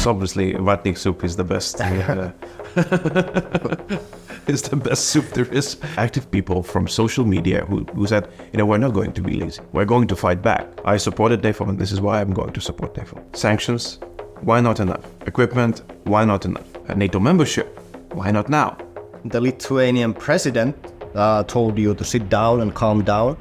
soups, obviously, vatnik soup is the best. It's the best soup there is. Active people from social media who said, we're not going to be lazy. We're going to fight back. I supported NAFO, and this is why I'm going to support NAFO. Sanctions, why not enough? Equipment, why not enough? A NATO membership, why not now? The Lithuanian president told you to sit down and calm down.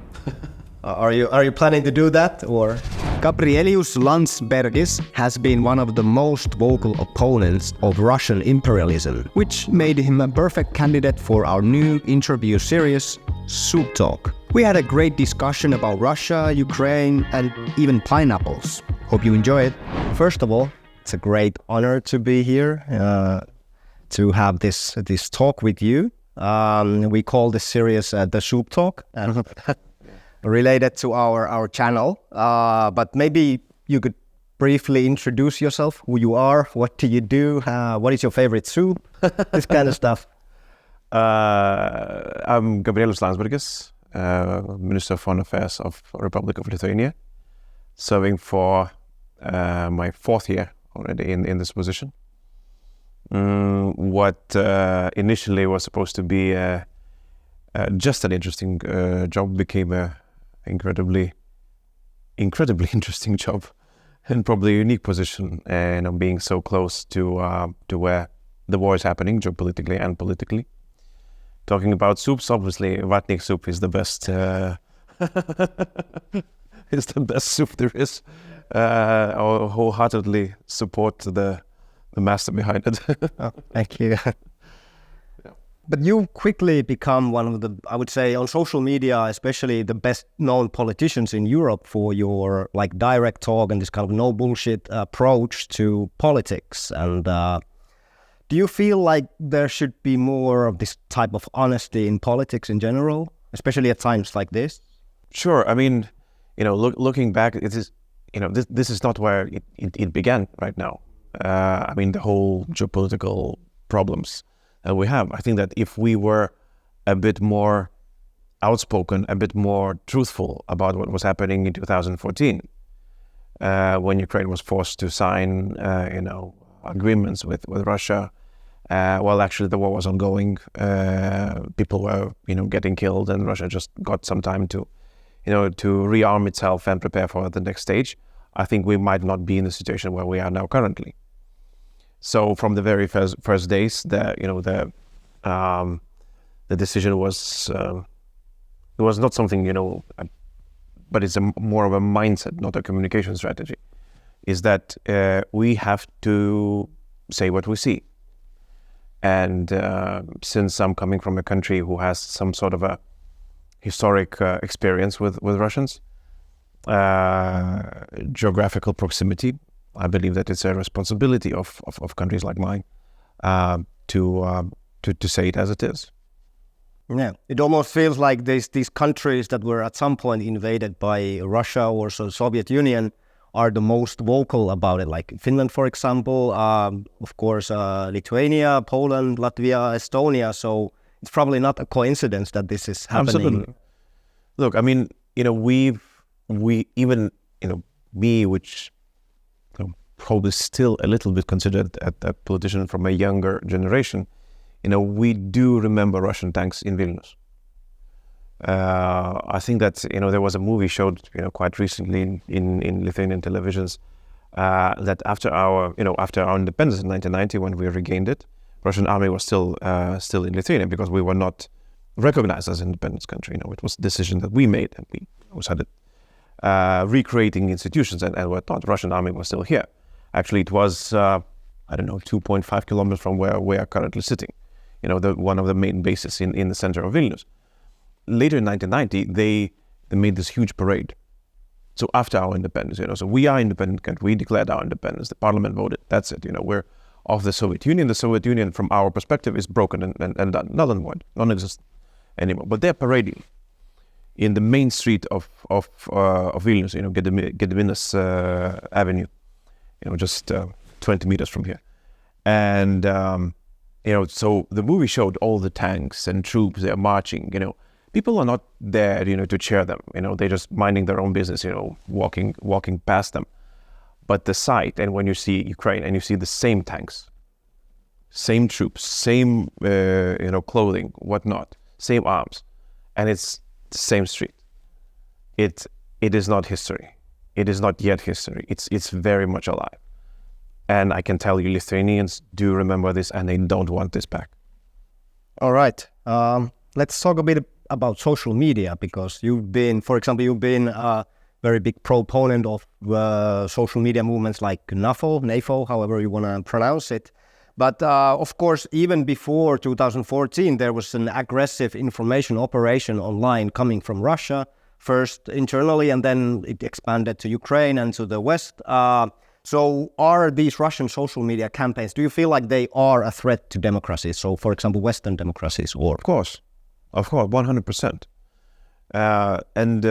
Are you planning to do that, or? Gabrielius Landsbergis has been one of the most vocal opponents of Russian imperialism, which made him a perfect candidate for our new interview series, Soup Talk. We had a great discussion about Russia, Ukraine, and even pineapples. Hope you enjoy it. First of all, it's a great honor to be here, to have this talk with you. We call this series the Soup Talk. Related to our channel, but maybe you could briefly introduce yourself, who you are, what do you do, what is your favorite soup, this kind of stuff. I'm Gabrielius Landsbergis, Minister of Foreign Affairs of Republic of Lithuania, serving for my fourth year already in this position. What initially was supposed to be just an interesting job became a incredibly interesting job, and probably a unique position, and being so close to where the war is happening geopolitically and politically. Talking about soups, obviously vatnik soup is the best. It's the best soup there is. I wholeheartedly support the master behind it. Oh, thank you. But you quickly become one of the, I would say, on social media, especially the best known politicians in Europe for your direct talk and this kind of no bullshit approach to politics. And do you feel like there should be more of this type of honesty in politics in general, especially at times like this? Sure. I mean, looking back, it is, this is not where it began right now. I mean, the whole geopolitical problems we have. I think that if we were a bit more outspoken, a bit more truthful about what was happening in 2014, when Ukraine was forced to sign, agreements with Russia, while actually the war was ongoing, people were, getting killed, and Russia just got some time to rearm itself and prepare for the next stage. I think we might not be in the situation where we are now currently. So from the very first days, the decision was it was not something, but it's more of a mindset, not a communication strategy. Is that we have to say what we see, and since I'm coming from a country who has some sort of a historic experience with Russians, geographical proximity, I believe that it's a responsibility of countries like mine to say it as it is. Yeah, it almost feels like these countries that were at some point invaded by Russia or Soviet Union are the most vocal about it. Like Finland, for example, of course, Lithuania, Poland, Latvia, Estonia. So it's probably not a coincidence that this is happening. Absolutely. Look, I mean, we even, me, which probably still a little bit considered a politician from a younger generation, we do remember Russian tanks in Vilnius. I think that, there was a movie showed, quite recently in Lithuanian televisions, that after our independence in 1990, when we regained it, Russian army was still in Lithuania because we were not recognized as an independence country. It was a decision that we made, and we always had it, recreating institutions and whatnot. Russian army was still here. Actually, it was, 2.5 kilometers from where we are currently sitting. One of the main bases in the center of Vilnius. Later in 1990, they made this huge parade. So after our independence, so we are independent country. We declared our independence. The parliament voted. That's it. We're of the Soviet Union. The Soviet Union, from our perspective, is broken and done, null and void, non-existent anymore. But they're parading in the main street of Vilnius. Gediminas Avenue. Just 20 meters from here. And, so the movie showed all the tanks and troops, they're marching, people are not there, to cheer them, they're just minding their own business, walking past them. But the sight, and when you see Ukraine and you see the same tanks, same troops, same clothing, whatnot, same arms, and it's the same street. It is not history. It is not yet history. It's very much alive. And I can tell you, Lithuanians do remember this, and they don't want this back. All right. Let's talk a bit about social media, because you've been a very big proponent of social media movements like NAFO, however you want to pronounce it. But of course, even before 2014, there was an aggressive information operation online coming from Russia, first internally, and then it expanded to Ukraine and to the West. So are these Russian social media campaigns, do you feel like they are a threat to democracies? So, for example, Western democracies? Or Of course, 100%. And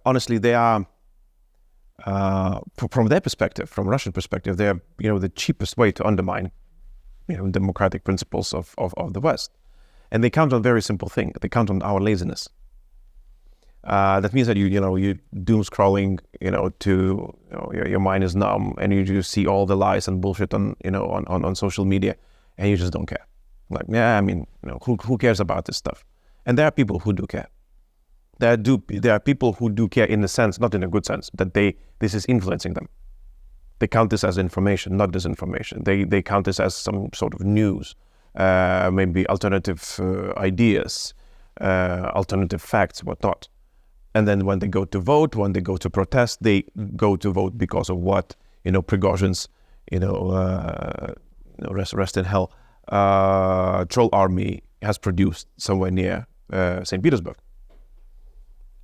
honestly, they are, from their perspective, from Russian perspective, they're the cheapest way to undermine democratic principles of the West. And they count on a very simple thing. They count on our laziness. That means that you doom scrolling, your mind is numb, and you just see all the lies and bullshit on social media, and you just don't care. Like, who cares about this stuff? And there are people who do care. There are people who do care in the sense, not in a good sense, that this is influencing them. They count this as information, not disinformation. They count this as some sort of news, maybe alternative ideas, alternative facts, whatnot. And then when they go to vote, when they go to protest, they go to vote because of what Prigozhin's rest in hell troll army has produced somewhere near St. Petersburg.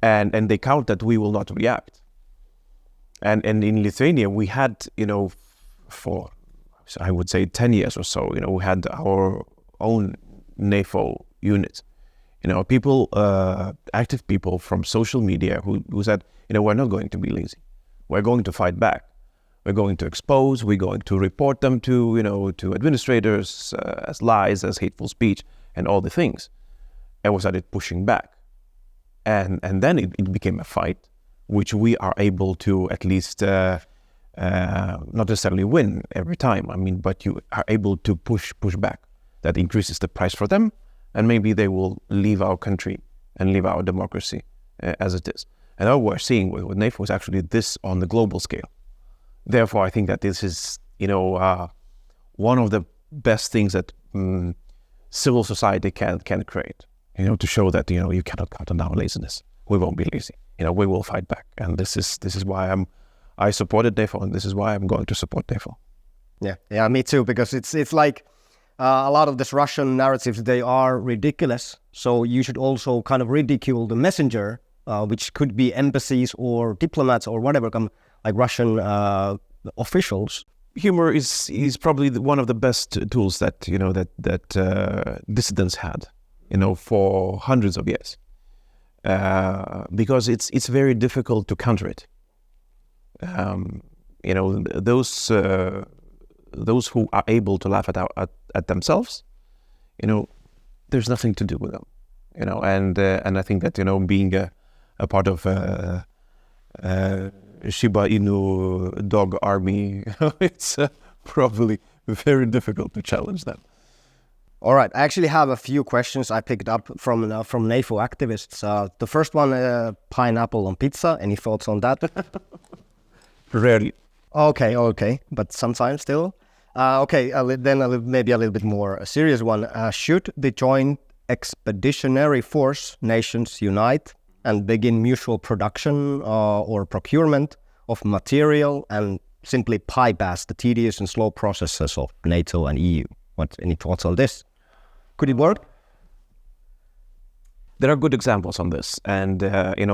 And they count that we will not react. And in Lithuania, we had for I would say 10 years or so, we had our own NAFO unit. People, active people from social media who said, we're not going to be lazy. We're going to fight back. We're going to expose. We're going to report them to administrators as lies, as hateful speech, and all the things. And we started pushing back. And then it became a fight, which we are able to at least not necessarily win every time. But you are able to push back. That increases the price for them. And maybe they will leave our country and leave our democracy as it is. And what we're seeing with NAFO is actually this on the global scale. Therefore, I think that this is, one of the best things that civil society can create. To show that you cannot count on our laziness. We won't be lazy. We will fight back. And this is why I supported NAFO, and this is why I'm going to support NAFO. Yeah, me too. Because it's like. A lot of these Russian narratives, they are ridiculous. So you should also kind of ridicule the messenger, which could be embassies or diplomats or whatever, like Russian officials. Humor is probably one of the best tools that dissidents had, for hundreds of years, because it's very difficult to counter it. Those who are able to laugh at themselves, there's nothing to do with them, and I think that being a part of Shiba Inu dog army, it's probably very difficult to challenge them. All right, I actually have a few questions I picked up from NAFO activists. The first one, pineapple on pizza. Any thoughts on that? Rarely. Okay, but sometimes still. Then maybe a little bit more serious one. Should the joint expeditionary force nations unite and begin mutual production or procurement of material and simply bypass the tedious and slow processes of NATO and EU? Any thoughts on this? Could it work? There are good examples on this, and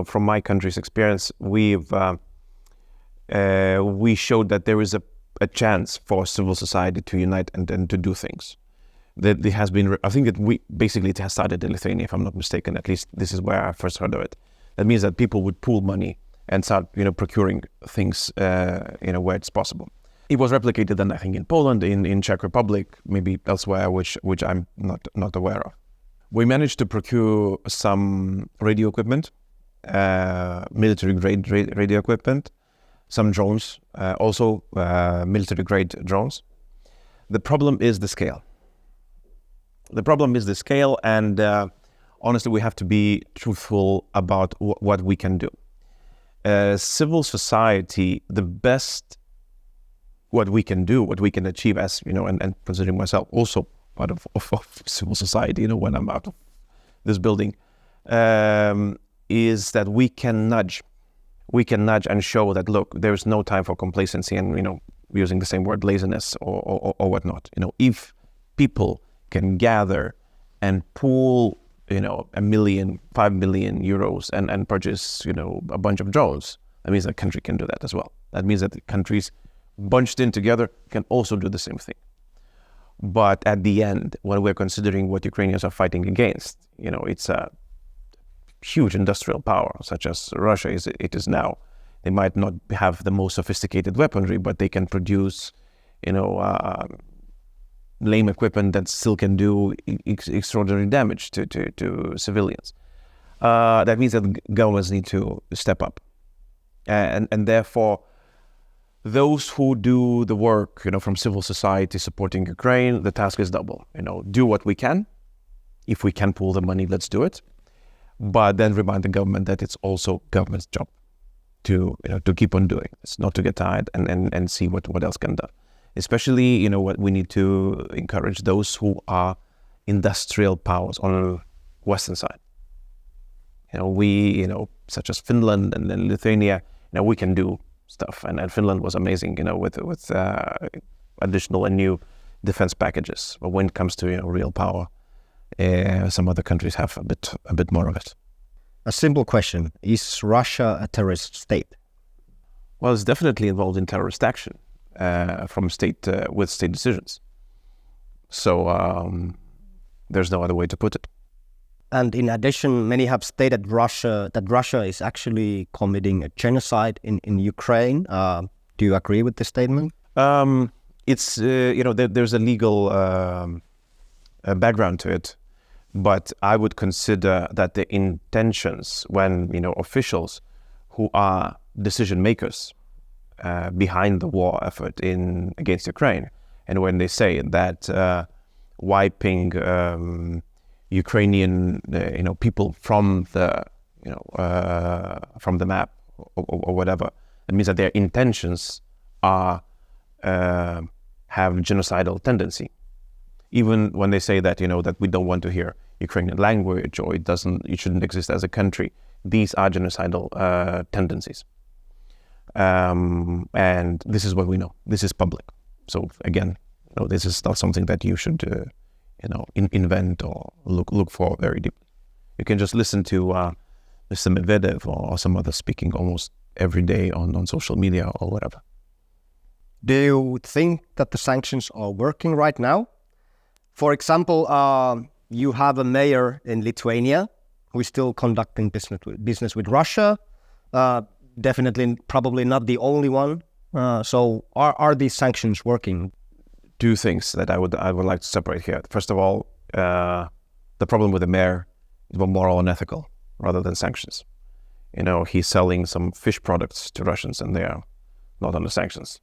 from my country's experience, we showed that there is a chance for civil society to unite and to do things. That there has been, I think that it has started in Lithuania, if I'm not mistaken. At least this is where I first heard of it. That means that people would pool money and start, procuring things, where it's possible. It was replicated then, I think, in Poland, in Czech Republic, maybe elsewhere, which I'm not aware of. We managed to procure some radio equipment, military grade radio equipment, some drones, also military-grade drones. The problem is the scale. And honestly, we have to be truthful about what we can do. Civil society, the best what we can do, what we can achieve as, and considering myself also part of civil society, when I'm out of this building, is that we can nudge and show that, look, there's no time for complacency and, using the same word, laziness or whatnot. If people can gather and pool, 1 million, 5 million euros and purchase, a bunch of drones, that means a country can do that as well. That means that the countries bunched in together can also do the same thing. But at the end, when we're considering what Ukrainians are fighting against, it's a huge industrial power, such as Russia it is now. They might not have the most sophisticated weaponry, but they can produce, lame equipment that still can do extraordinary damage to civilians. That means that governments need to step up. And therefore, those who do the work, from civil society supporting Ukraine, the task is double. Do what we can. If we can pool the money, let's do it. But then remind the government that it's also government's job to keep on doing. It's not to get tired and see what else can be done. Especially, what we need to encourage those who are industrial powers on the Western side. We, such as Finland and then Lithuania, we can do stuff. And Finland was amazing, with additional and new defense packages. But when it comes to, real power, some other countries have a bit more of it. A simple question: is Russia a terrorist state? Well, it's definitely involved in terrorist action from state with state decisions. So there's no other way to put it. And in addition, many have stated that Russia is actually committing a genocide in Ukraine. Do you agree with this statement? It's there's a legal background to it, but I would consider that the intentions when officials who are decision makers behind the war effort against Ukraine, and when they say that wiping Ukrainian people from the map or whatever, it means that their intentions are have genocidal tendency. Even when they say that that we don't want to hear Ukrainian language or it shouldn't exist as a country, these are genocidal tendencies. And this is what we know. This is public. So again, this is not something that you should invent or look for very deeply. You can just listen to Mr. Medvedev or some other speaking almost every day on social media or whatever. Do you think that the sanctions are working right now? For example, you have a mayor in Lithuania who is still conducting business with Russia. Definitely, probably not the only one. So are these sanctions working? Two things that I would like to separate here. First of all, the problem with the mayor is more moral and ethical rather than sanctions. He's selling some fish products to Russians and they are not under sanctions.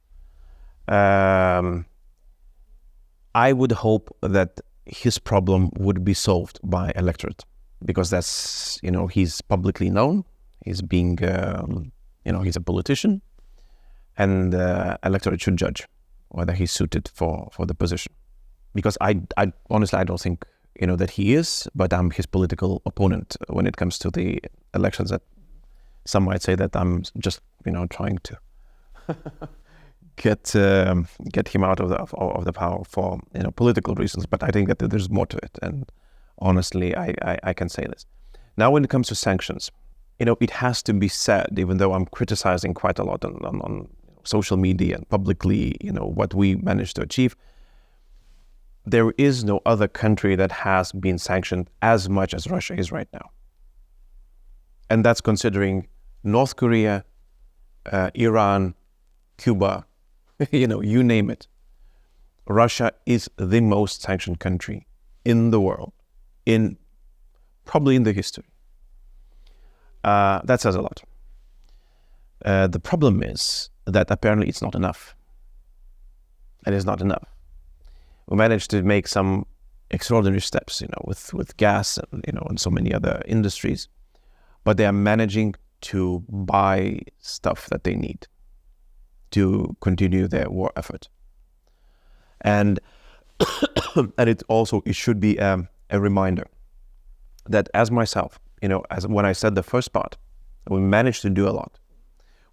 I would hope that his problem would be solved by electorate, because that's, he's publicly known, he's being, he's a politician, and electorate should judge whether he's suited for the position. Because I honestly, I don't think, that he is, but I'm his political opponent when it comes to the elections. That some might say that I'm just, trying to get him out of the power for political reasons, but I think that there's more to it, and honestly I can say this. Now when it comes to sanctions, it has to be said, even though I'm criticizing quite a lot on social media and publicly what we managed to achieve, there is no other country that has been sanctioned as much as Russia is right now, and that's considering North Korea, Iran, Cuba, you name it. Russia is the most sanctioned country in the world, probably in the history. That says a lot. The problem is that apparently it's not enough. It is not enough. We managed to make some extraordinary steps, with gas and, and so many other industries, but they are managing to buy stuff that they need to continue their war effort. And and it should be a reminder that as myself, as when I said the first part, we managed to do a lot.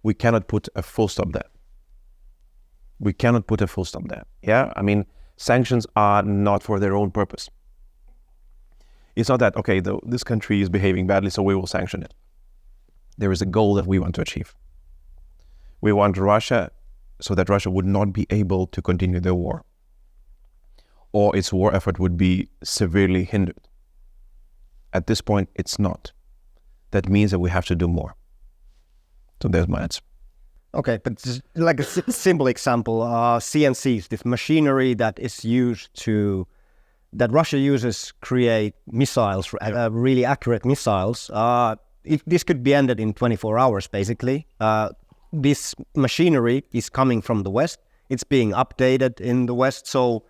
We cannot put a full stop there. We cannot put a full stop there. Yeah, I mean, sanctions are not for their own purpose. It's not that, okay, this country is behaving badly, so we will sanction it. There is a goal that we want to achieve. We want Russia, so that Russia would not be able to continue their war, or its war effort would be severely hindered. At this point, it's not. That means that we have to do more. So there's my answer. Okay, but just like a simple example, CNCs, this machinery that is that Russia uses create missiles, really accurate missiles. If this could be ended in 24 hours, basically. This machinery is coming from the West. It's being updated in the West. So,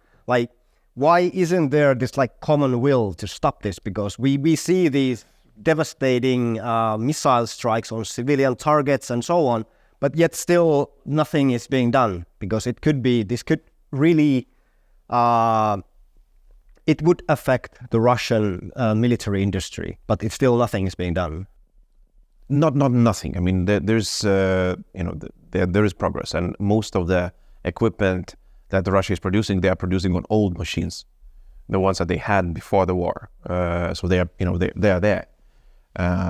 why isn't there this common will to stop this? Because we see these devastating missile strikes on civilian targets and so on, but yet still nothing is being done, because this could really, it would affect the Russian military industry, but it's still nothing is being done. Not nothing. I mean, there's there is progress, and most of the equipment that Russia is producing, they are producing on old machines, the ones that they had before the war. So they are, they are there.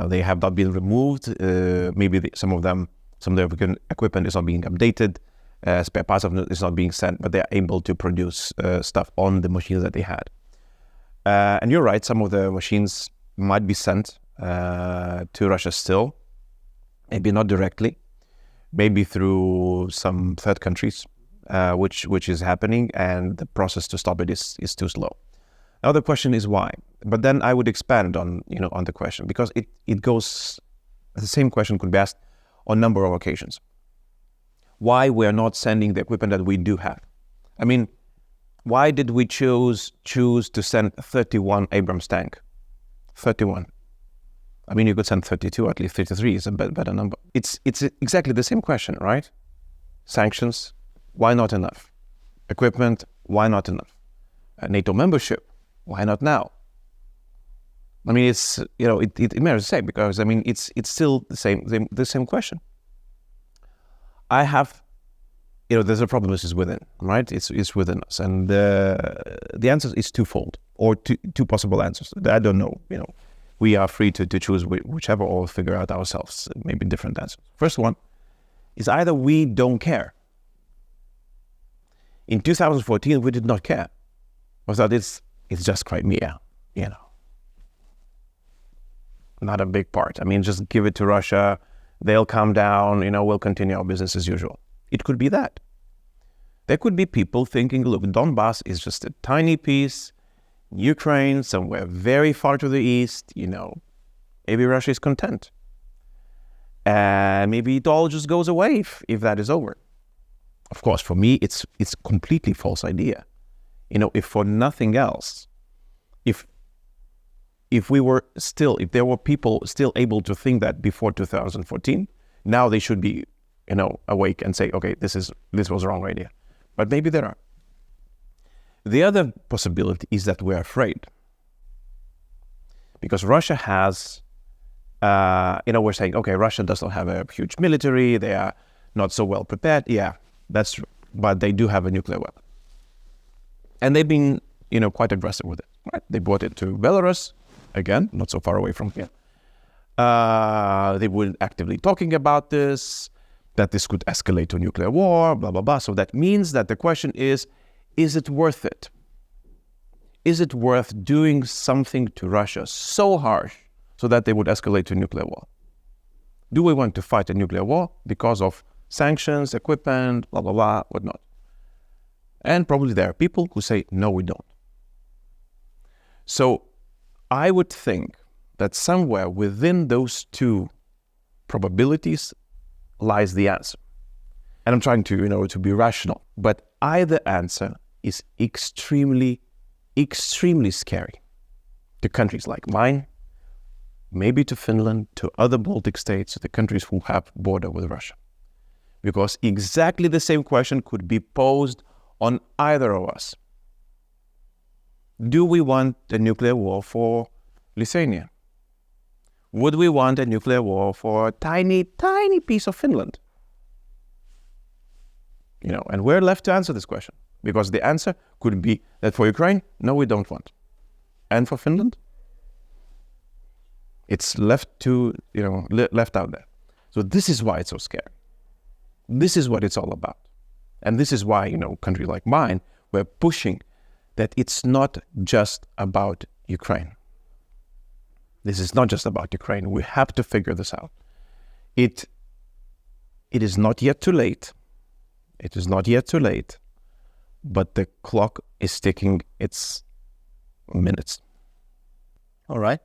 They have not been removed. Maybe some of the equipment is not being updated. Spare parts of it is not being sent, but they are able to produce stuff on the machines that they had. And you're right, some of the machines might be sent to Russia still, maybe not directly, maybe through some third countries, which is happening, and the process to stop it is too slow. Now the question is why, but then I would expand on the question, because it goes, the same question could be asked on a number of occasions. Why we are not sending the equipment that we do have? I mean, why did we choose to send 31 Abrams tank? 31. I mean, you could send 32, at least 33 is a better number. It's exactly the same question, right? Sanctions, why not enough? Equipment, why not enough? NATO membership, why not now? I mean, it's, it matters to say, because I mean, it's still the same question. I have, there's a problem which is within, right? It's within us, and the answer is twofold, or two possible answers. I don't know, we are free to choose whichever, or figure out ourselves, maybe different answers. First one is either we don't care. In 2014, we did not care. We thought it's just Crimea, not a big part. I mean, just give it to Russia. They'll calm down, we'll continue our business as usual. It could be that. There could be people thinking, look, Donbass is just a tiny piece, Ukraine, somewhere very far to the east, maybe Russia is content. And maybe it all just goes away if that is over. Of course, for me, it's completely false idea. If for nothing else, if there were people still able to think that before 2014, now they should be, awake and say, okay, this was a wrong idea. But maybe there are. The other possibility is that we're afraid. Because Russia has, we're saying, okay, Russia does not have a huge military, they are not so well prepared. Yeah, that's true. But they do have a nuclear weapon. And they've been, quite aggressive with it. Right? They brought it to Belarus, again, not so far away from here. They were actively talking about this, that this could escalate to nuclear war, blah, blah, blah. So that means that the question is it worth it? Is it worth doing something to Russia so harsh so that they would escalate to nuclear war? Do we want to fight a nuclear war because of sanctions, equipment, blah, blah, blah, whatnot? And probably there are people who say, no, we don't. So I would think that somewhere within those two probabilities lies the answer. And I'm trying to, to be rational. But either answer is extremely, extremely scary to countries like mine, maybe to Finland, to other Baltic states, to the countries who have border with Russia. Because exactly the same question could be posed on either of us. Do we want a nuclear war for Lithuania? Would we want a nuclear war for a tiny, tiny piece of Finland? And we're left to answer this question, because the answer could be that for Ukraine, no, we don't want. And for Finland, it's left left out there. So this is why it's so scary. This is what it's all about. And this is why, a country like mine, we're pushing that it's not just about Ukraine. This is not just about Ukraine. We have to figure this out. It is not yet too late. It is not yet too late, but the clock is ticking its minutes. All right.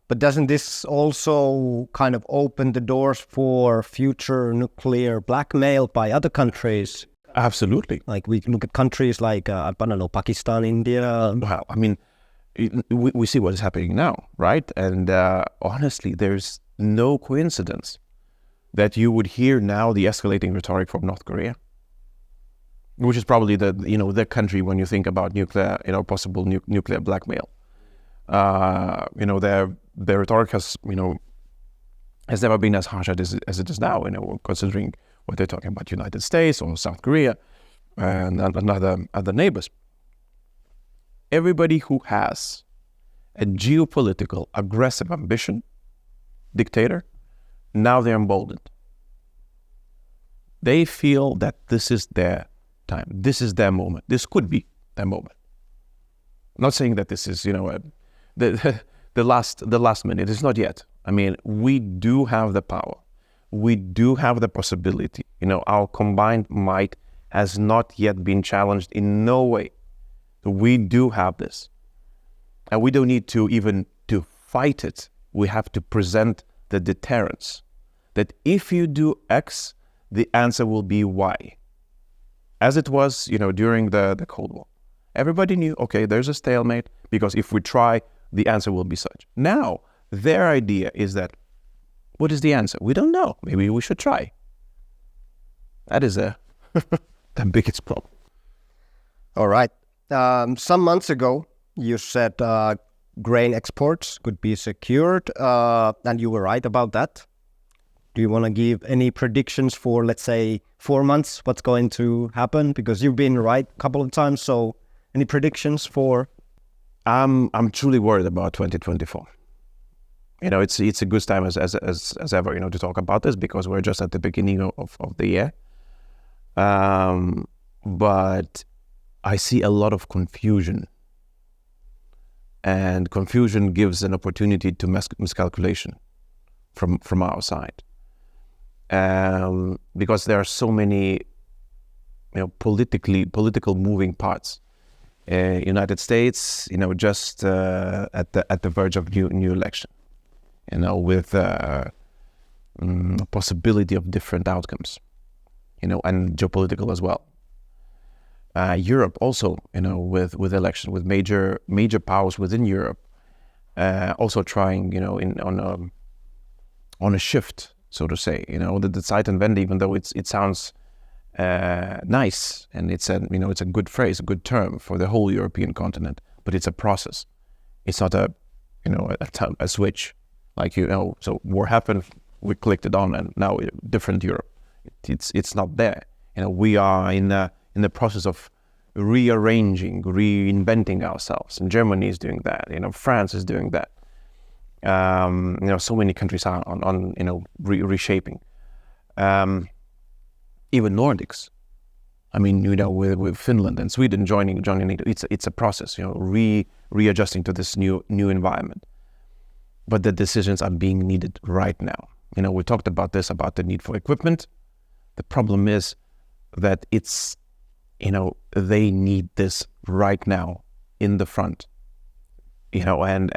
But doesn't this also kind of open the doors for future nuclear blackmail by other countries? Absolutely. Like we look at countries like, I don't know, Pakistan, India. Well, I mean, we see what is happening now, right? And honestly, there's no coincidence that you would hear now the escalating rhetoric from North Korea, which is probably the country when you think about nuclear, possible nuclear blackmail. Their rhetoric has never been as harsh as it is now, considering what they're talking about United States or South Korea and other neighbors. Everybody who has a geopolitical aggressive ambition, dictator, now they're emboldened. They feel that this is their time. This is their moment. This could be their moment. I'm not saying that this is, the last minute. It's not yet. I mean, we do have the power. We do have the possibility. Our combined might has not yet been challenged in no way. We do have this. And we don't need to even to fight it. We have to present the deterrence. That if you do X, the answer will be Y. As it was, during the Cold War. Everybody knew, okay, there's a stalemate, because if we try, the answer will be such. Now, their idea is that, what is the answer? We don't know. Maybe we should try. That is the biggest problem. All right. Some months ago, you said grain exports could be secured, and you were right about that. Do you want to give any predictions for, let's say, 4 months, what's going to happen? Because you've been right a couple of times, so any predictions for? I'm truly worried about 2024. It's a good time as ever, to talk about this, because we're just at the beginning of the year. But I see a lot of confusion, and confusion gives an opportunity to miscalculation from our side. Because there are so many, political moving parts. United States, just at the verge of new election, with possibility of different outcomes, and geopolitical as well. Europe also, with election, with major powers within Europe, also trying, on a shift, so to say, the Zeitenwende, even though it sounds nice, and it's a good phrase, a good term for the whole European continent, but it's a process. It's not a switch, like so war happened, we clicked it on, and now different Europe. It's not there. We are in the process of rearranging, reinventing ourselves, and Germany is doing that. France is doing that. So many countries are on reshaping. Even Nordics. I mean, with Finland and Sweden joining NATO, it's a process, readjusting to this new environment. But the decisions are being needed right now. We talked about the need for equipment. The problem is that it's, they need this right now in the front. And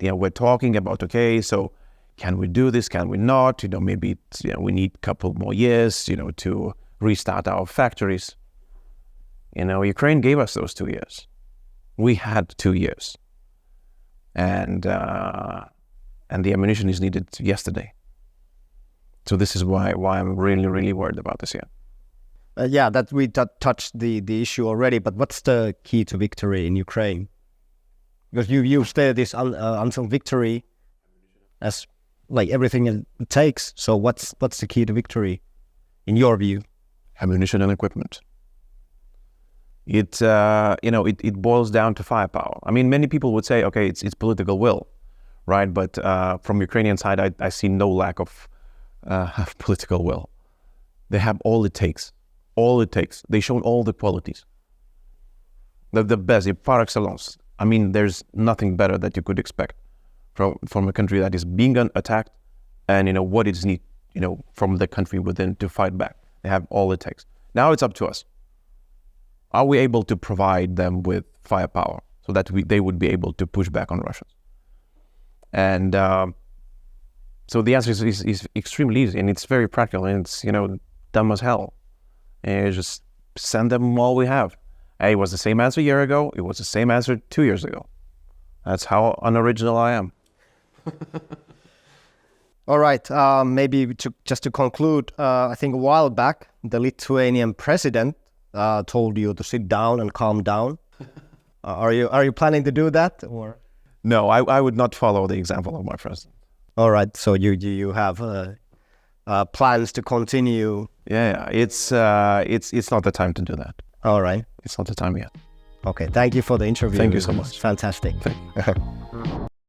we're talking about, okay, so can we do this? Can we not? Maybe we need a couple more years, to restart our factories. Ukraine gave us those 2 years. We had 2 years, and the ammunition is needed yesterday. So this is why I'm really, really worried about this year. That we touched the issue already, but what's the key to victory in Ukraine? Because you used this unsung victory as like everything it takes. So what's the key to victory in your view? Ammunition and equipment. It boils down to firepower. I mean, many people would say, okay, it's political will, right? But from Ukrainian side, I see no lack of political will. They have all it takes. All it takes. They show all the qualities. The best, par excellence. I mean, there's nothing better that you could expect from a country that is being attacked, and what is needed, from the country within to fight back. They have all it takes. Now it's up to us. Are we able to provide them with firepower so that they would be able to push back on Russians? And so the answer is extremely easy, and it's very practical, and it's dumb as hell. And just send them all we have. It was the same answer a year ago. It was the same answer 2 years ago. That's how unoriginal I am. All right. Maybe just to conclude, I think a while back, the Lithuanian president told you to sit down and calm down. Are you planning to do that, or? No, I would not follow the example of my president. All right. So you have plans to continue. Yeah. It's not the time to do that. All right. It's not the time yet. Okay. Thank you for the interview. Thank you so much. Fantastic. Thank you.